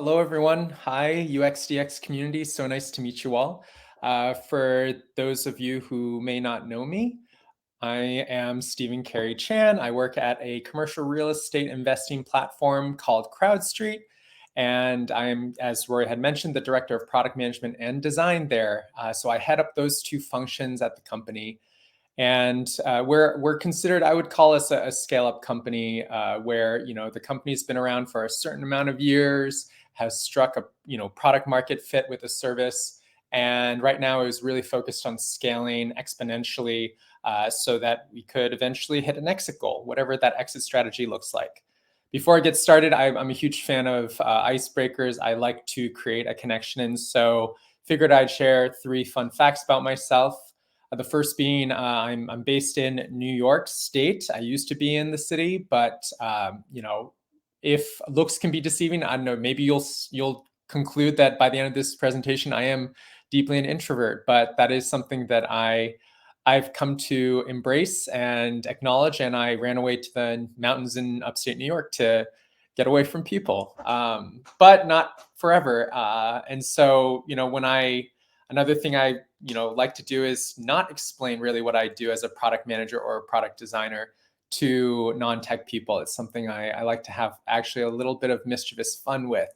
Hello, everyone. Hi, UXDX community. So nice to meet you all. For those of you who may not know me, I am Stephen Carey Chan. I work at a commercial real estate investing platform called CrowdStreet. And I'm, as Roy had mentioned, the director of product management and design there. So I head up those two functions at the company. And we're considered, I would call us a scale-up company where the company's been around for a certain amount of years, has struck a product market fit with a service, and right now is really focused on scaling exponentially so that we could eventually hit an exit goal, whatever that exit strategy looks like. Before I get started, I'm a huge fan of icebreakers. I like to create a connection, and so figured I'd share 3 fun facts about myself. The first being I'm based in New York State. I used to be in the city, but if looks can be deceiving, I don't know. Maybe you'll conclude that by the end of this presentation, I am deeply an introvert. But that is something that I've come to embrace and acknowledge. And I ran away to the mountains in upstate New York to get away from people, but not forever. And so another thing I like to do is not explain really what I do as a product manager or a product designer to non-tech people. It's something I like to have actually a little bit of mischievous fun with.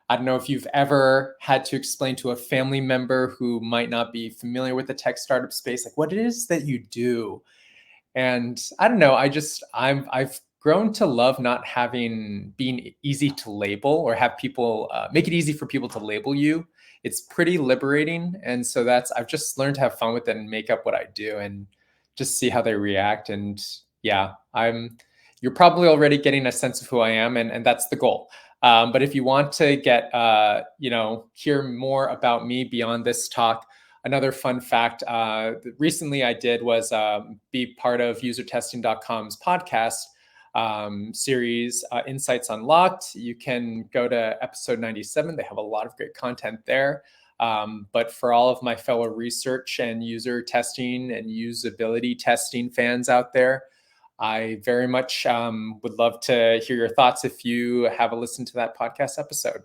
I don't know if you've ever had to explain to a family member who might not be familiar with the tech startup space, like what it is that you do. And I don't know, I've grown to love not being easy to label or have people make it easy for people to label you. It's pretty liberating. And so I've just learned to have fun with it and make up what I do and just see how they react. And yeah, you're probably already getting a sense of who I am, and that's the goal. But if you want to hear more about me beyond this talk, another fun fact recently I did was be part of usertesting.com's podcast series, Insights Unlocked. You can go to episode 97. They have a lot of great content there. But for all of my fellow research and user testing and usability testing fans out there, I very much would love to hear your thoughts if you have a listen to that podcast episode.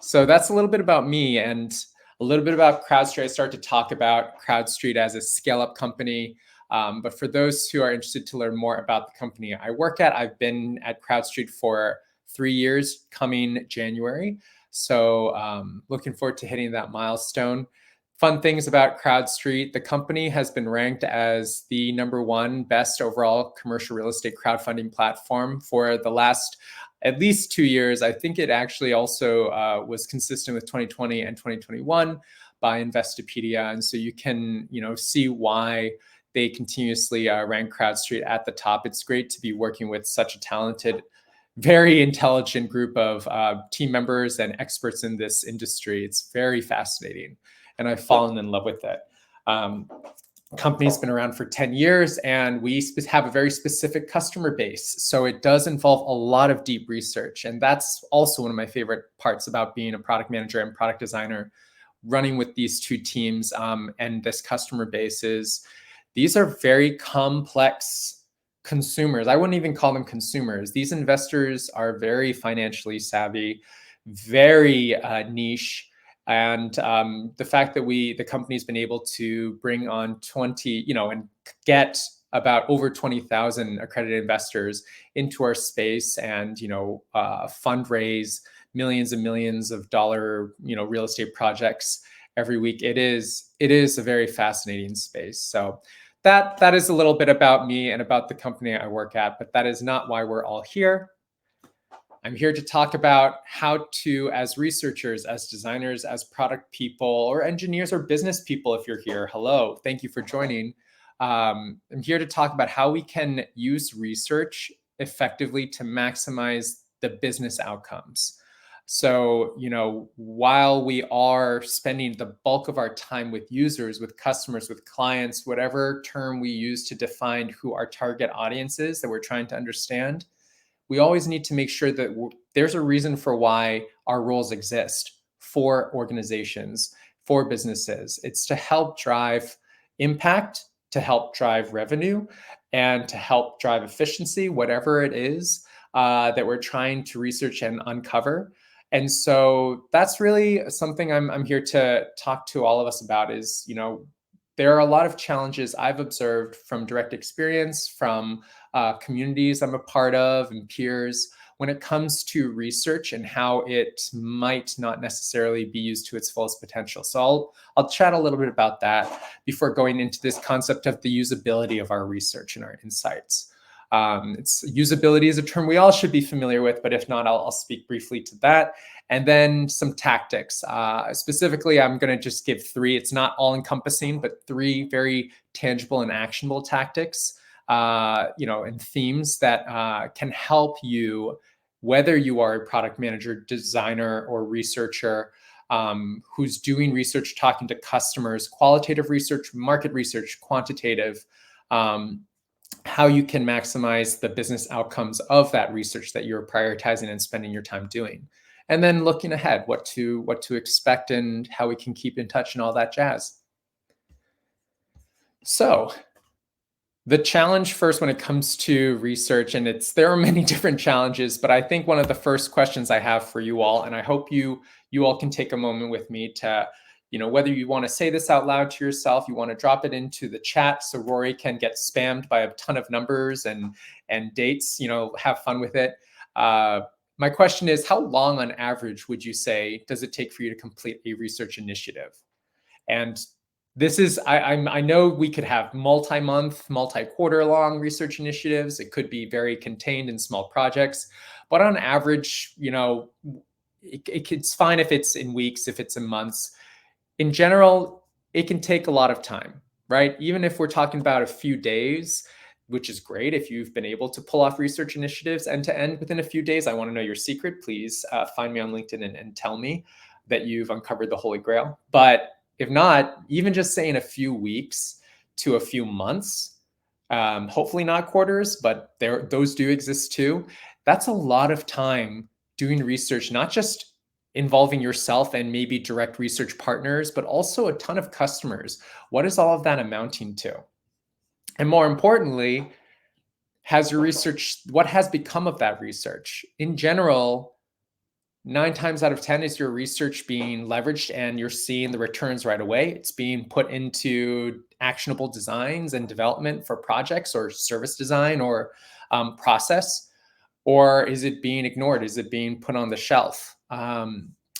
So that's a little bit about me and a little bit about CrowdStreet. I start to talk about CrowdStreet as a scale-up company. But for those who are interested to learn more about the company I work at, I've been at CrowdStreet for 3 years coming January. So looking forward to hitting that milestone. Fun things about CrowdStreet: the company has been ranked as the #1 best overall commercial real estate crowdfunding platform for the last at least 2 years. I think it actually also was consistent with 2020 and 2021 by Investopedia. And so you can see why they continuously rank CrowdStreet at the top. It's great to be working with such a talented, very intelligent group of team members and experts in this industry. It's very fascinating, and I've fallen in love with it. Company's been around for 10 years, and we have a very specific customer base. So it does involve a lot of deep research. And that's also one of my favorite parts about being a product manager and product designer, running with these two teams and this customer base is these are very complex consumers. I wouldn't even call them consumers. These investors are very financially savvy, very niche. And the fact that the company's been able to bring on 20, and get about over 20,000 accredited investors into our space and, fundraise millions and millions of dollar, real estate projects every week. It is a very fascinating space. So that is a little bit about me and about the company I work at, but that is not why we're all here. I'm here to talk about how to, as researchers, as designers, as product people, or engineers or business people, if you're here, hello, thank you for joining. I'm here to talk about how we can use research effectively to maximize the business outcomes. So, while we are spending the bulk of our time with users, with customers, with clients, whatever term we use to define who our target audience is that we're trying to understand, we always need to make sure that there's a reason for why our roles exist for organizations, for businesses. It's to help drive impact, to help drive revenue, and to help drive efficiency, whatever it is that we're trying to research and uncover. And so that's really something I'm here to talk to all of us about is, there are a lot of challenges I've observed from direct experience, from communities I'm a part of and peers when it comes to research and how it might not necessarily be used to its fullest potential. So I'll chat a little bit about that before going into this concept of the usability of our research and our insights. Usability is a term we all should be familiar with, but if not, I'll speak briefly to that. And then some tactics. Specifically, I'm going to just give three. It's not all encompassing, but three very tangible and actionable tactics, and themes that can help you, whether you are a product manager, designer, or researcher, who's doing research, talking to customers, qualitative research, market research, quantitative, how you can maximize the business outcomes of that research that you're prioritizing and spending your time doing. And then looking ahead, what to expect and how we can keep in touch and all that jazz. So the challenge first when it comes to research, and there are many different challenges, but I think one of the first questions I have for you all, and I hope you all can take a moment with me to, whether you want to say this out loud to yourself, you want to drop it into the chat so Rory can get spammed by a ton of numbers and dates, have fun with it. My question is, how long on average would you say does it take for you to complete a research initiative? And this is, I know we could have multi-month, multi-quarter long research initiatives. It could be very contained in small projects, but on average, it's fine if it's in weeks, if it's in months. In general, it can take a lot of time, right? Even if we're talking about a few days, which is great if you've been able to pull off research initiatives end to end within a few days. I want to know your secret. Please find me on LinkedIn and tell me that you've uncovered the Holy Grail. But if not, even just saying a few weeks to a few months, hopefully not quarters, but those do exist too. That's a lot of time doing research, not just involving yourself and maybe direct research partners, but also a ton of customers. What is all of that amounting to? And more importantly, what has become of that research? In general, 9 times out of 10 is your research being leveraged and you're seeing the returns right away. It's being put into actionable designs and development for projects or service design or process, or is it being ignored? Is it being put on the shelf?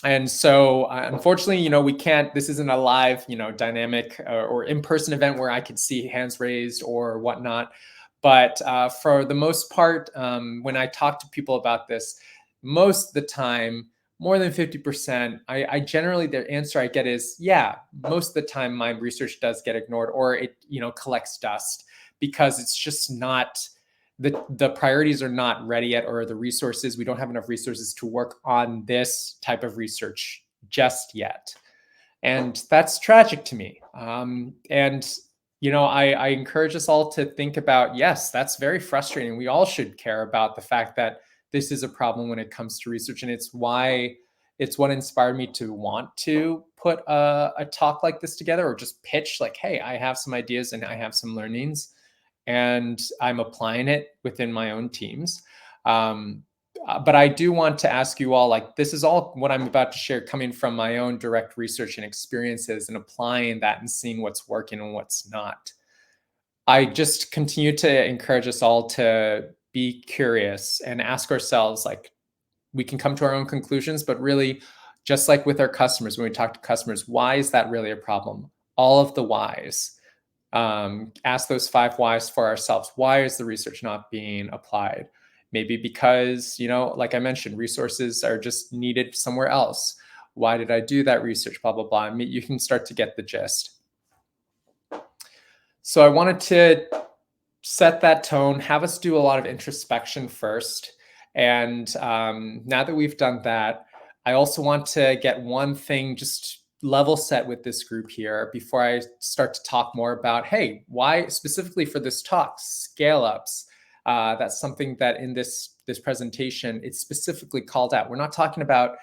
And so unfortunately, we can't, this isn't a live, dynamic or in-person event where I could see hands raised or whatnot. But for the most part, when I talk to people about this, most of the time, more than 50%, I generally, the answer I get is, yeah, most of the time my research does get ignored or it, collects dust because it's just not, the priorities are not ready yet, or the resources, we don't have enough resources to work on this type of research just yet. And that's tragic to me. I encourage us all to think about, yes, that's very frustrating. We all should care about the fact that this is a problem when it comes to research. And it's what inspired me to want to put a talk like this together, or just pitch like, hey, I have some ideas and I have some learnings and I'm applying it within my own teams. But I do want to ask you all, like, this is all what I'm about to share coming from my own direct research and experiences and applying that and seeing what's working and what's not. I just continue to encourage us all to be curious and ask ourselves, like, we can come to our own conclusions, but really, just like with our customers, when we talk to customers, why is that really a problem? All of the whys. Ask those 5 whys for ourselves. Why is the research not being applied? Maybe because, like I mentioned, resources are just needed somewhere else. Why did I do that research? Blah, blah, blah. I mean, you can start to get the gist. So I wanted to set that tone, have us do a lot of introspection first. And now that we've done that, I also want to get one thing just level set with this group here before I start to talk more about, hey, why specifically for this talk, scale ups. That's something that in this presentation, it's specifically called out. We're not talking about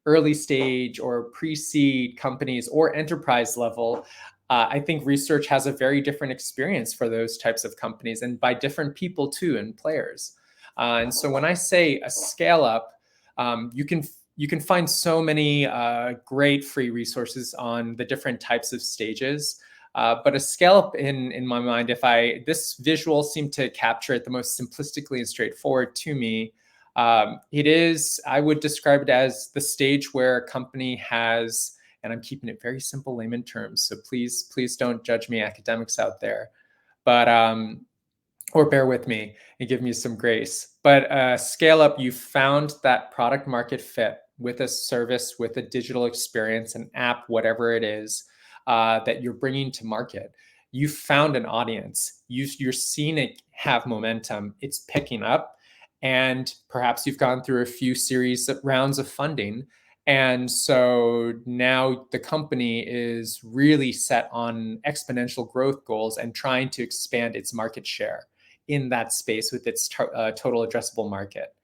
early stage or pre-seed companies or enterprise level. I think research has a very different experience for those types of companies and by different people too and players. And so when I say a scale up, you can you can find so many great free resources on the different types of stages. But a scale up in my mind, this visual seemed to capture it the most simplistically and straightforward to me. I would describe it as the stage where a company has, and I'm keeping it very simple layman terms, so please don't judge me, academics out there, but or bear with me and give me some grace. But scale up, you found that product market fit with a service, with a digital experience, an app, whatever it is that you're bringing to market. You found an audience. You're seeing it have momentum. It's picking up. And perhaps you've gone through a few series of rounds of funding. And so now the company is really set on exponential growth goals and trying to expand its market share in that space with its total addressable market.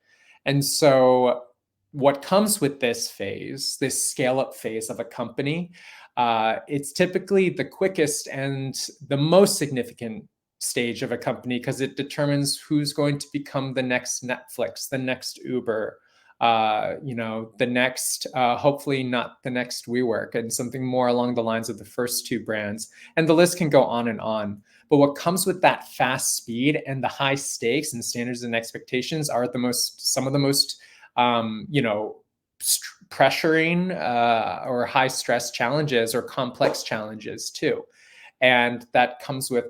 And so what comes with this phase, this scale up phase of a company, it's typically the quickest and the most significant stage of a company because it determines who's going to become the next Netflix, the next Uber, the next, hopefully not the next WeWork, and something more along the lines of the first two brands. And the list can go on and on. But what comes with that fast speed and the high stakes and standards and expectations are some of the most, pressuring or high stress challenges or complex challenges too. And that comes with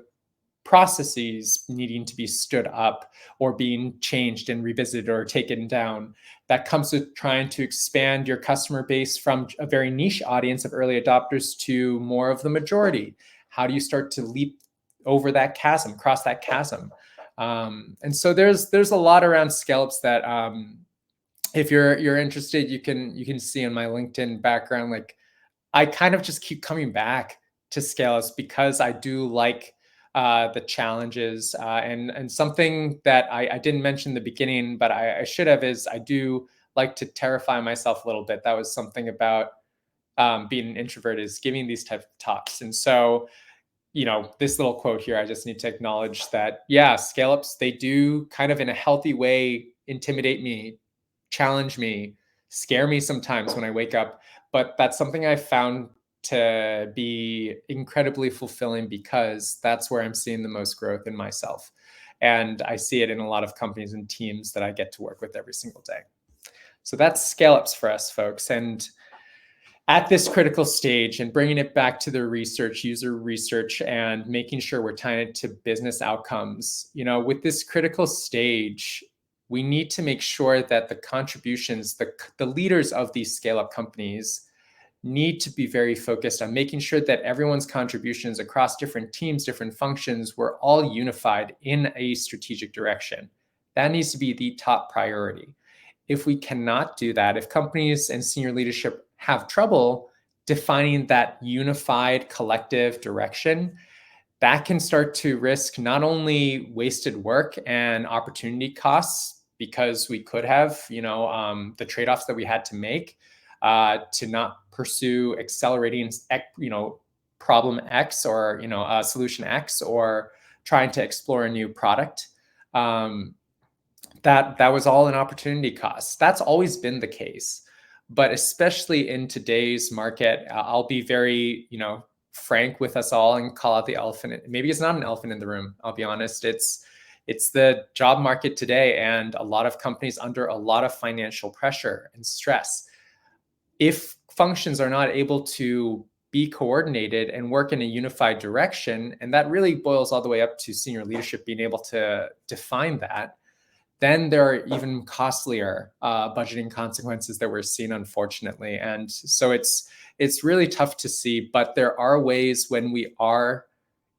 processes needing to be stood up or being changed and revisited or taken down. That comes with trying to expand your customer base from a very niche audience of early adopters to more of the majority. How do you start to leap over that chasm, cross that chasm? And so there's a lot around scale-ups that if you're interested, you can see in my LinkedIn background. Like, I kind of just keep coming back to scale-ups because I do like the challenges, and something that I didn't mention in the beginning, but I should have, is I do like to terrify myself a little bit. That was something about being an introvert, is giving these type of talks. And so, this little quote here, I just need to acknowledge that, yeah, scale-ups, they do kind of in a healthy way intimidate me, challenge me, scare me sometimes when I wake up. But that's something I found to be incredibly fulfilling because that's where I'm seeing the most growth in myself. And I see it in a lot of companies and teams that I get to work with every single day. So that's scale-ups for us, folks. And at this critical stage, and bringing it back to the research, user research, and making sure we're tying it to business outcomes, with this critical stage, we need to make sure that the contributions, the leaders of these scale-up companies need to be very focused on making sure that everyone's contributions across different teams, different functions, were all unified in a strategic direction. That needs to be the top priority. If we cannot do that, if companies and senior leadership have trouble defining that unified collective direction, that can start to risk not only wasted work and opportunity costs, because we could have, the trade-offs that we had to make to not pursue accelerating, problem X or, solution X, or trying to explore a new product. That was all an opportunity cost. That's always been the case. But especially in today's market, I'll be very, frank with us all and call out the elephant. Maybe it's not an elephant in the room. I'll be honest. It's the job market today, and a lot of companies under a lot of financial pressure and stress. If functions are not able to be coordinated and work in a unified direction, and that really boils all the way up to senior leadership being able to define that, then there are even costlier budgeting consequences that we're seeing, unfortunately. And so it's really tough to see, but there are ways when we are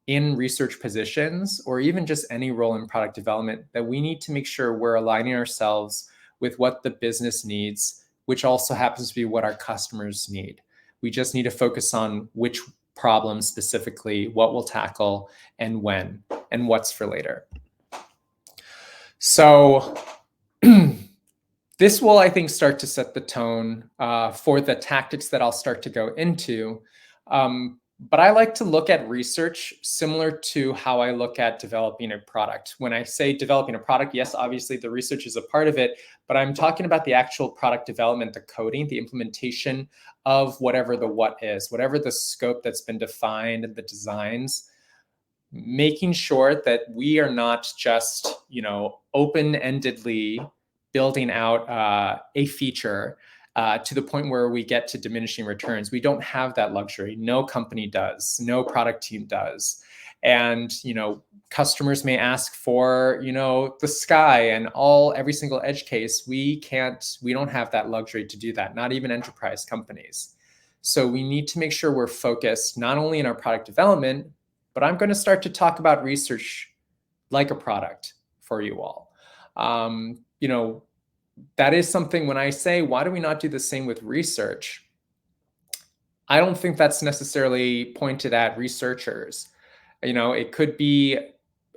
in research positions, or even just any role in product development, that we need to make sure we're aligning ourselves with what the business needs, which also happens to be what our customers need. We just need to focus on which problem specifically, what we'll tackle, and when, and what's for later. So this will, I think, start to set the tone for the tactics that I'll start to go into. But I like to look at research similar to how I look at developing a product. When I say developing a product, yes, obviously the research is a part of it, but I'm talking about the actual product development, the coding, the implementation of whatever the what is, whatever the scope that's been defined and the designs, making sure that we are not just, open-endedly building out a feature to the point where we get to diminishing returns. We don't have that luxury. No company does. No product team does. And customers may ask for the sky and every single edge case. We don't have that luxury to do that. Not even enterprise companies. So we need to make sure we're focused not only in our product development, but I'm going to start to talk about research like a product for you all. That is something when I say, why do we not do the same with research? I don't think that's necessarily pointed at researchers. It could be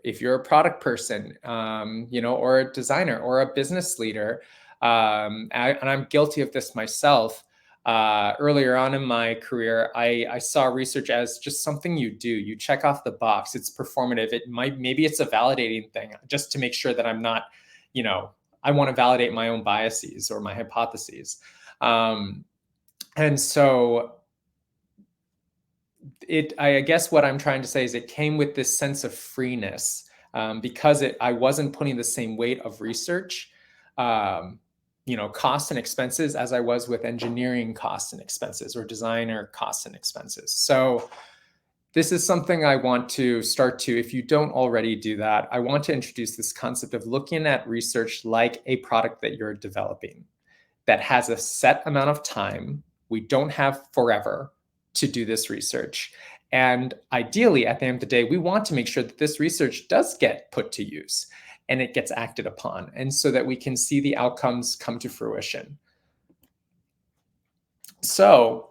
if you're a product person, or a designer or a business leader. And I'm guilty of this myself. Earlier on in my career, I saw research as just something you do. You check off the box. It's performative. Maybe it's a validating thing just to make sure that I'm not, I want to validate my own biases or my hypotheses. And so I guess what I'm trying to say is it came with this sense of freeness because I wasn't putting the same weight of research, costs and expenses as I was with engineering costs and expenses or designer costs and expenses. So this is something I want to start to, if you don't already do that, I want to introduce this concept of looking at research like a product that you're developing that has a set amount of time. We don't have forever to do this research. And ideally, at the end of the day, we want to make sure that this research does get put to use and it gets acted upon, and so that we can see the outcomes come to fruition. So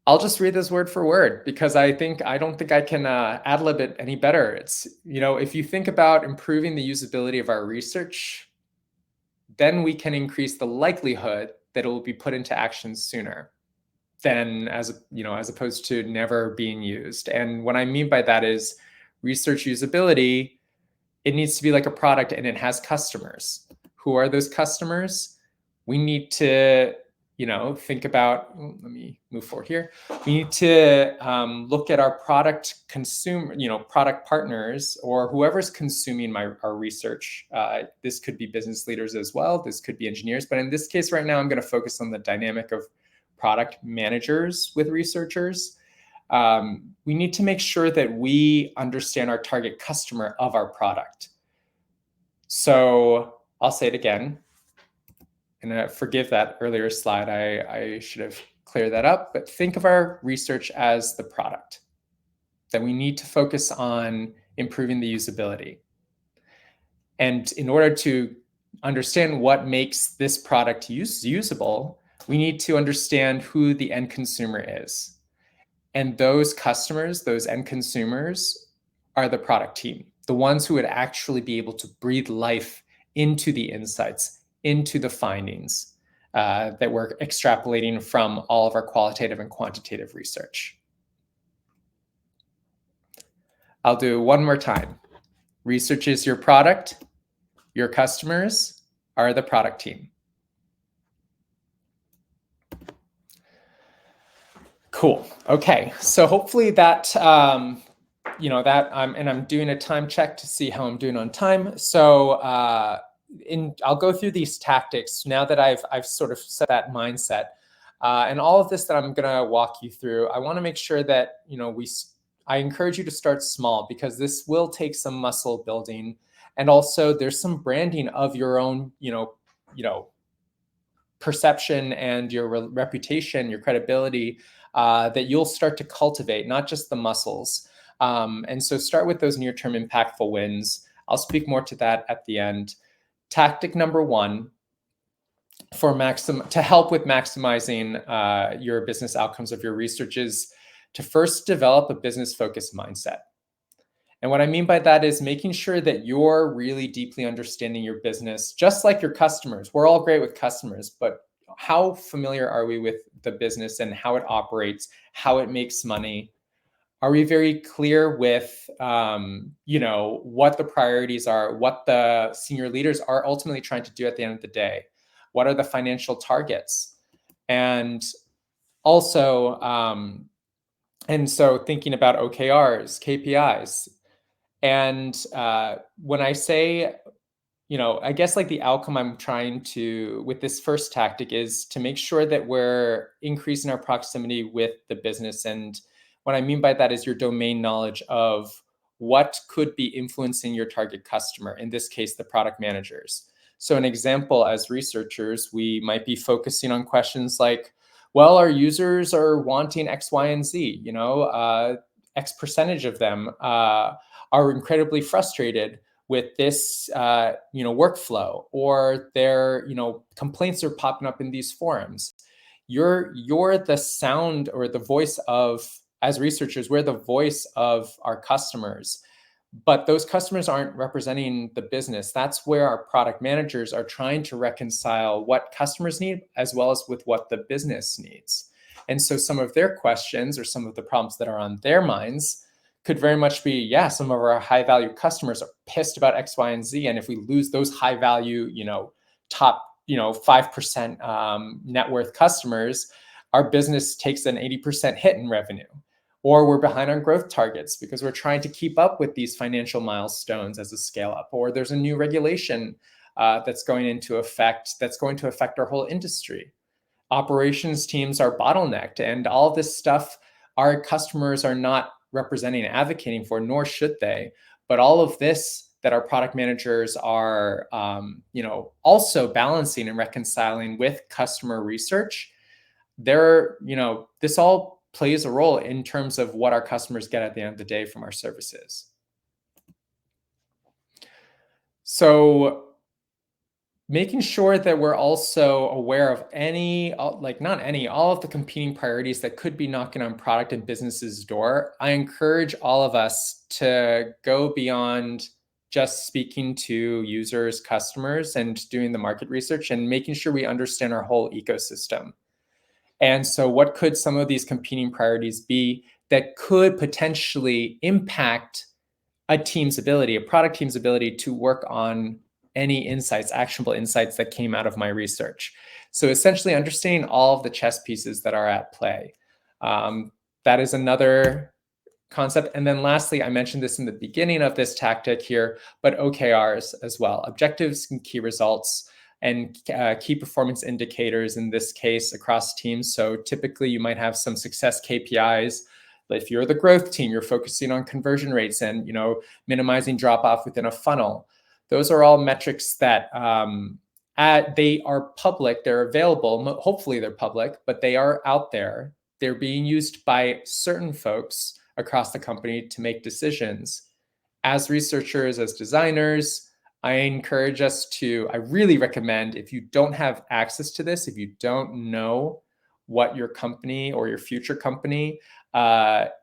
I'll just read this word for word because I don't think I can ad-lib it any better. It's, if you think about improving the usability of our research, then we can increase the likelihood that it will be put into action sooner than as opposed to never being used. And what I mean by that is research usability, it needs to be like a product and it has customers. Who are those customers? We need to, think about, let me move forward here. We need to look at our product partners or whoever's consuming our research. This could be business leaders as well. This could be engineers. But in this case right now, I'm going to focus on the dynamic of product managers with researchers. We need to make sure that we understand our target customer of our product. So I'll say it again, and forgive that earlier slide. I should have cleared that up, but think of our research as the product that we need to focus on improving the usability. And in order to understand what makes this product usable, we need to understand who the end consumer is. And those customers, those end consumers, are the product team, the ones who would actually be able to breathe life into the insights, into the findings that we're extrapolating from all of our qualitative and quantitative research. I'll do one more time. Research is your product. Your customers are the product team. Cool. Okay. So hopefully that, and I'm doing a time check to see how I'm doing on time. So I'll go through these tactics now that I've sort of set that mindset. And all of this that I'm going to walk you through, I want to make sure that, I encourage you to start small because this will take some muscle building. And also there's some branding of your own, perception and your reputation, your credibility that you'll start to cultivate, not just the muscles. And so start with those near-term impactful wins. I'll speak more to that at the end. Tactic number one to help with maximizing your business outcomes of your research is to first develop a business-focused mindset. And what I mean by that is making sure that you're really deeply understanding your business, just like your customers. We're all great with customers, but how familiar are we with the business and how it operates, how it makes money? Are we very clear with, what the priorities are, what the senior leaders are ultimately trying to do at the end of the day? What are the financial targets? And also, and so thinking about OKRs, KPIs, and when I say, I guess like the outcome I'm trying to, with this first tactic, is to make sure that we're increasing our proximity with the business. And what I mean by that is your domain knowledge of what could be influencing your target customer, in this case, the product managers. So an example, as researchers, we might be focusing on questions like, well, our users are wanting X, Y, and Z, X percentage of them are incredibly frustrated with this workflow, or their complaints are popping up in these forums. You're the sound or the voice of, as researchers, we're the voice of our customers, but those customers aren't representing the business. That's where our product managers are trying to reconcile what customers need as well as with what the business needs. And so some of their questions or some of the problems that are on their minds could very much be, yeah, some of our high value customers are pissed about X, Y, and Z. And if we lose those high value, top, 5% net worth customers, our business takes an 80% hit in revenue. Or we're behind on growth targets because we're trying to keep up with these financial milestones as a scale up. Or there's a new regulation that's going into effect that's going to affect our whole industry. Operations teams are bottlenecked, and all this stuff our customers are not representing and advocating for, nor should they. But all of this that our product managers are, also balancing and reconciling with customer research, this all plays a role in terms of what our customers get at the end of the day from our services. So making sure that we're also aware of all of the competing priorities that could be knocking on product and business's door. I encourage all of us to go beyond just speaking to users, customers, and doing the market research and making sure we understand our whole ecosystem. And so what could some of these competing priorities be that could potentially impact a product team's ability to work on any insights, actionable insights that came out of my research? So essentially understanding all of the chess pieces that are at play. That is another concept. And then lastly, I mentioned this in the beginning of this tactic here, but OKRs as well, objectives and key results, and key performance indicators in this case across teams. So typically you might have some success KPIs. If you're the growth team, you're focusing on conversion rates and minimizing drop off within a funnel. Those are all metrics that they are public, they're available. Hopefully they're public, but they are out there. They're being used by certain folks across the company to make decisions. As researchers, as designers, I really recommend, if you don't have access to this, if you don't know what your company or your future company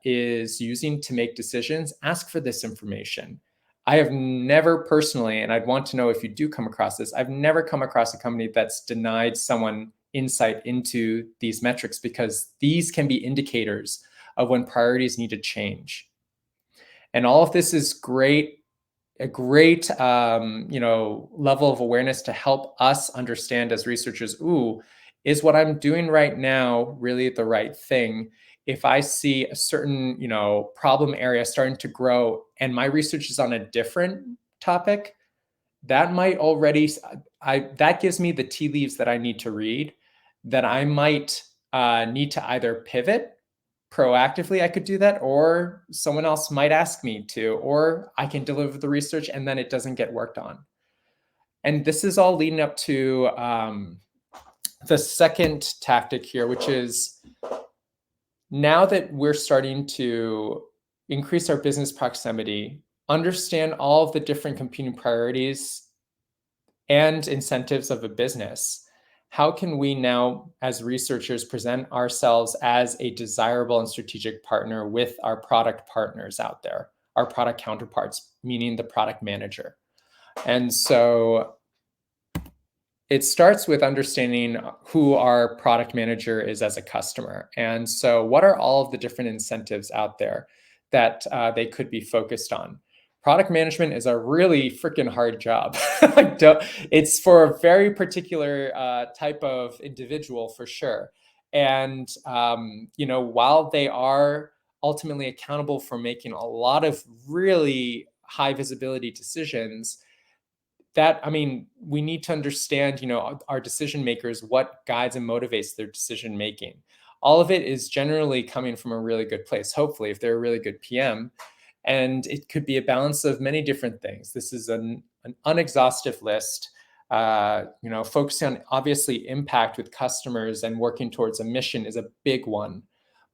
is using to make decisions, ask for this information. I have never personally, and I'd want to know if you do come across this, I've never come across a company that's denied someone insight into these metrics, because these can be indicators of when priorities need to change. And all of this is a great level of awareness to help us understand as researchers, is what I'm doing right now really the right thing? If I see a certain problem area starting to grow and my research is on a different topic, that might already that gives me the tea leaves that I need to read, that I might need to either pivot proactively. I could do that, or someone else might ask me to, or I can deliver the research and then it doesn't get worked on. And this is all leading up to the second tactic here, which is, now that we're starting to increase our business proximity, understand all of the different competing priorities and incentives of a business, how can we now, as researchers, present ourselves as a desirable and strategic partner with our product partners out there, our product counterparts, meaning the product manager? And so It starts with understanding who our product manager is as a customer. And so, what are all of the different incentives out there that they could be focused on? Product management is a really freaking hard job. It's for a very particular type of individual for sure. And, while they are ultimately accountable for making a lot of really high visibility decisions, we need to understand, our decision makers, what guides and motivates their decision making. All of it is generally coming from a really good place, hopefully, if they're a really good PM. And it could be a balance of many different things. This is an unexhaustive list. Focusing on obviously impact with customers and working towards a mission is a big one.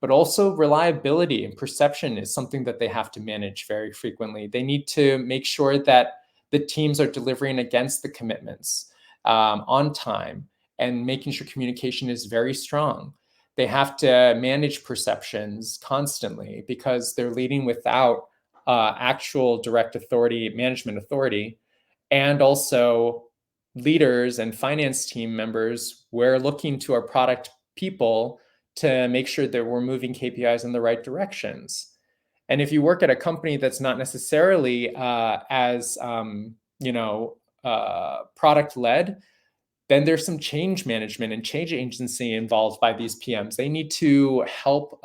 But also reliability and perception is something that they have to manage very frequently. They need to make sure that the teams are delivering against the commitments on time and making sure communication is very strong. They have to manage perceptions constantly because they're leading without actual direct authority, management authority. And also, leaders and finance team members, we're looking to our product people to make sure that we're moving KPIs in the right directions. And if you work at a company that's not necessarily as product led, then there's some change management and change agency involved by these PMs. They need to help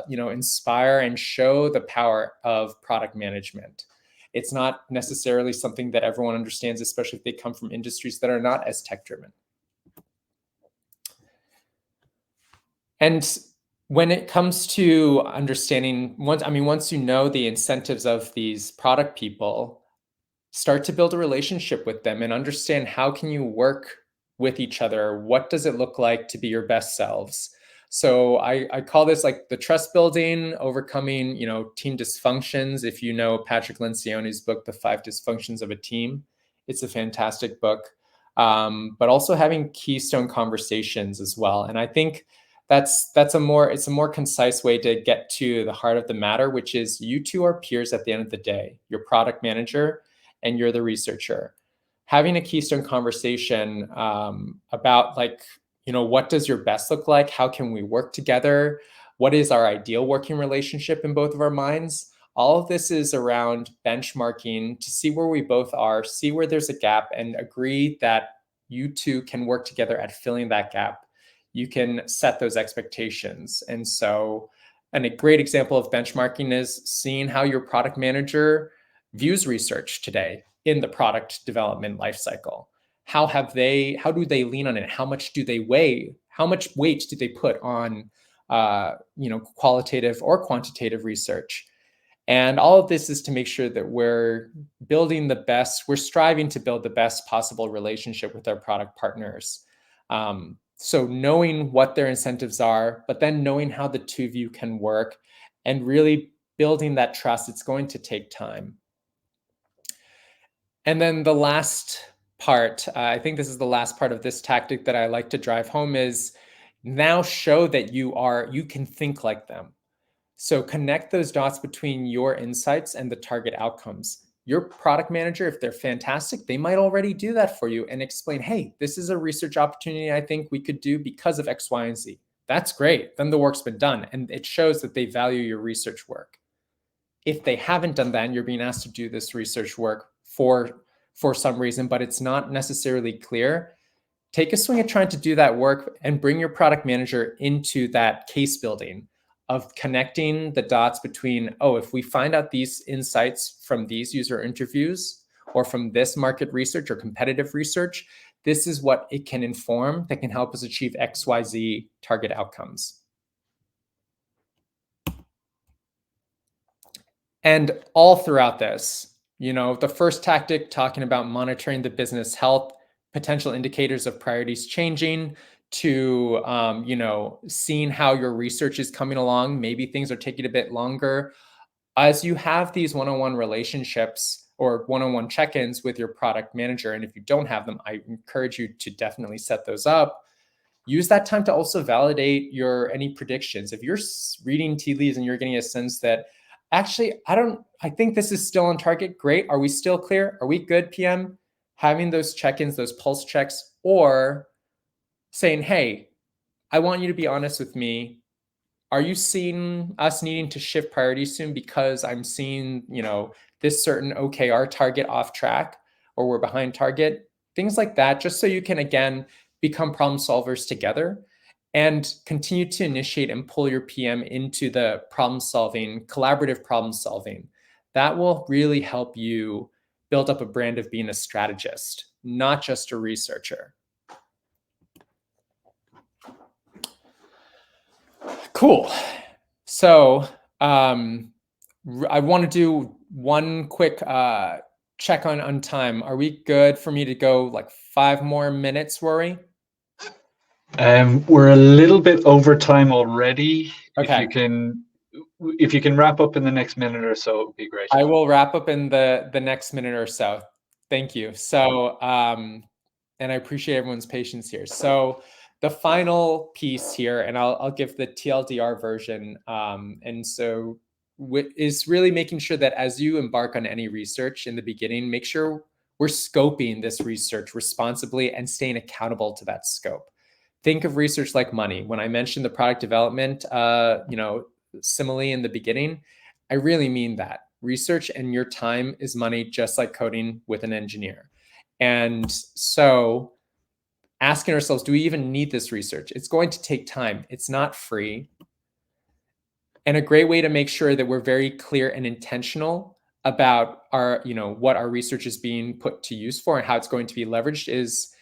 inspire and show the power of product management. It's not necessarily something that everyone understands, especially if they come from industries that are not as tech driven. And when it comes to understanding, once you know the incentives of these product people, start to build a relationship with them and understand how can you work with each other. What does it look like to be your best selves? So I call this like the trust building, overcoming, team dysfunctions. If you know Patrick Lencioni's book, The 5 Dysfunctions of a Team, it's a fantastic book. But also having keystone conversations as well. And I think it's a more concise way to get to the heart of the matter, which is you two are peers at the end of the day. Your product manager and you're the researcher. Having a keystone conversation about what does your best look like? How can we work together? What is our ideal working relationship in both of our minds? All of this is around benchmarking to see where we both are, see where there's a gap, and agree that you two can work together at filling that gap. You can set those expectations. And a great example of benchmarking is seeing how your product manager views research today in the product development lifecycle. How do they lean on it? How much do they weigh? How much weight do they put on qualitative or quantitative research? And all of this is to make sure that we're striving to build the best possible relationship with our product partners. So knowing what their incentives are, but then knowing how the two of you can work and really building that trust, it's going to take time. And then the last part, I think this is the last part of this tactic that I like to drive home, is now show that you can think like them. So connect those dots between your insights and the target outcomes. Your product manager, if they're fantastic, they might already do that for you and explain, hey, this is a research opportunity I think we could do because of X, Y, and Z. That's great. Then the work's been done. And it shows that they value your research work. If they haven't done that and you're being asked to do this research work for some reason, but it's not necessarily clear, take a swing at trying to do that work and bring your product manager into that case building of connecting the dots between, if we find out these insights from these user interviews or from this market research or competitive research, this is what it can inform that can help us achieve XYZ target outcomes. And all throughout this, the first tactic, talking about monitoring the business health, potential indicators of priorities changing, to seeing how your research is coming along. Maybe things are taking a bit longer. As you have these one-on-one relationships or one-on-one check-ins with your product manager, and if you don't have them, I encourage you to definitely set those up. Use that time to also validate any predictions. If you're reading tea leaves and you're getting a sense that, actually, I think this is still on target, great. Are we still clear? Are we good, PM? having those check-ins, those pulse checks, or saying, hey, I want you to be honest with me. Are you seeing us needing to shift priorities soon because I'm seeing, this certain OKR target off track, or we're behind target? Things like that, just so you can, again, become problem solvers together and continue to initiate and pull your PM into the problem solving, collaborative problem solving. That will really help you build up a brand of being a strategist, not just a researcher. Cool. So I want to do one quick check on time. Are we good for me to go like 5 more minutes, Rory? We're a little bit over time already. Okay. If you can wrap up in the next minute or so, it would be great. I will wrap up in the next minute or so. Thank you. So, and I appreciate everyone's patience here. So the final piece here, and I'll give the TLDR version. And so is really making sure that as you embark on any research in the beginning, make sure we're scoping this research responsibly and staying accountable to that scope. Think of research like money. When I mentioned the product development, simile in the beginning, I really mean that. Research and your time is money, just like coding with an engineer. And so asking ourselves, do we even need this research? It's going to take time. It's not free. And a great way to make sure that we're very clear and intentional about our, what our research is being put to use for and how it's going to be leveraged is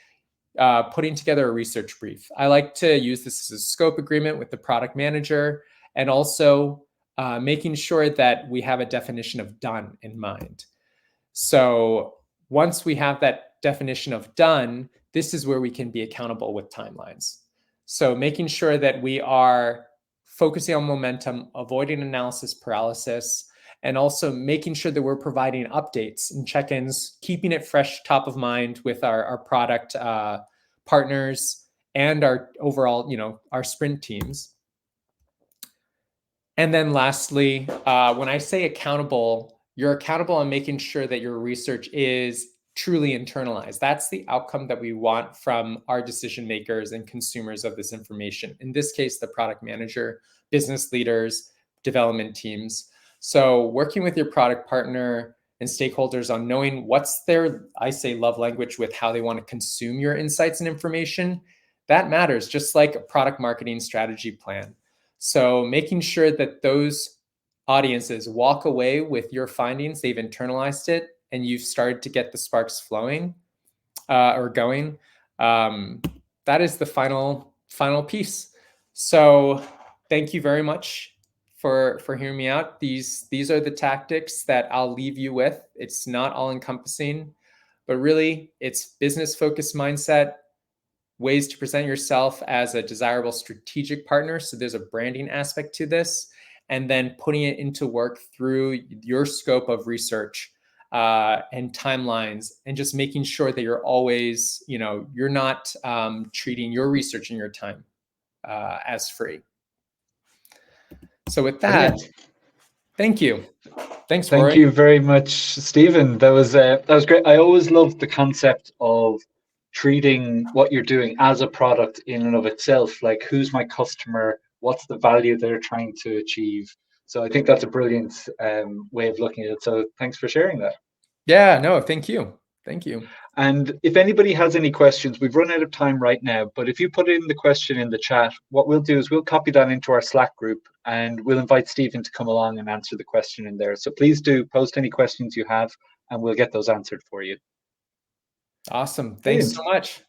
putting together a research brief. I like to use this as a scope agreement with the product manager, and also making sure that we have a definition of done in mind. So once we have that definition of done, this is where we can be accountable with timelines. So making sure that we are focusing on momentum, avoiding analysis paralysis, and also making sure that we're providing updates and check-ins, keeping it fresh, top of mind with our product partners and our overall, our sprint teams. And then lastly, when I say accountable, you're accountable on making sure that your research is truly internalized. That's the outcome that we want from our decision makers and consumers of this information. In this case, the product manager, business leaders, development teams. So working with your product partner and stakeholders on knowing what's their, I say, love language with how they want to consume your insights and information, that matters, just like a product marketing strategy plan. So making sure that those audiences walk away with your findings, they've internalized it, and you've started to get the sparks flowing or going. That is the final piece. So thank you very much for hearing me out. These are the tactics that I'll leave you with. It's not all encompassing, but really it's business focused mindset, ways to present yourself as a desirable strategic partner. So there's a branding aspect to this, and then putting it into work through your scope of research and timelines, and just making sure that you're always, you're not treating your research and your time as free. So with that, thank you. Thanks, Rory. Thank you very much, Stephen. That was great. I always loved the concept of treating what you're doing as a product in and of itself. Like, who's my customer? What's the value they're trying to achieve? So I think that's a brilliant way of looking at it. So thanks for sharing that. Yeah, no, thank you. Thank you. And if anybody has any questions, we've run out of time right now, but if you put in the question in the chat, what we'll do is we'll copy that into our Slack group, and we'll invite Stephen to come along and answer the question in there. So please do post any questions you have, and we'll get those answered for you. Awesome. Thanks so much.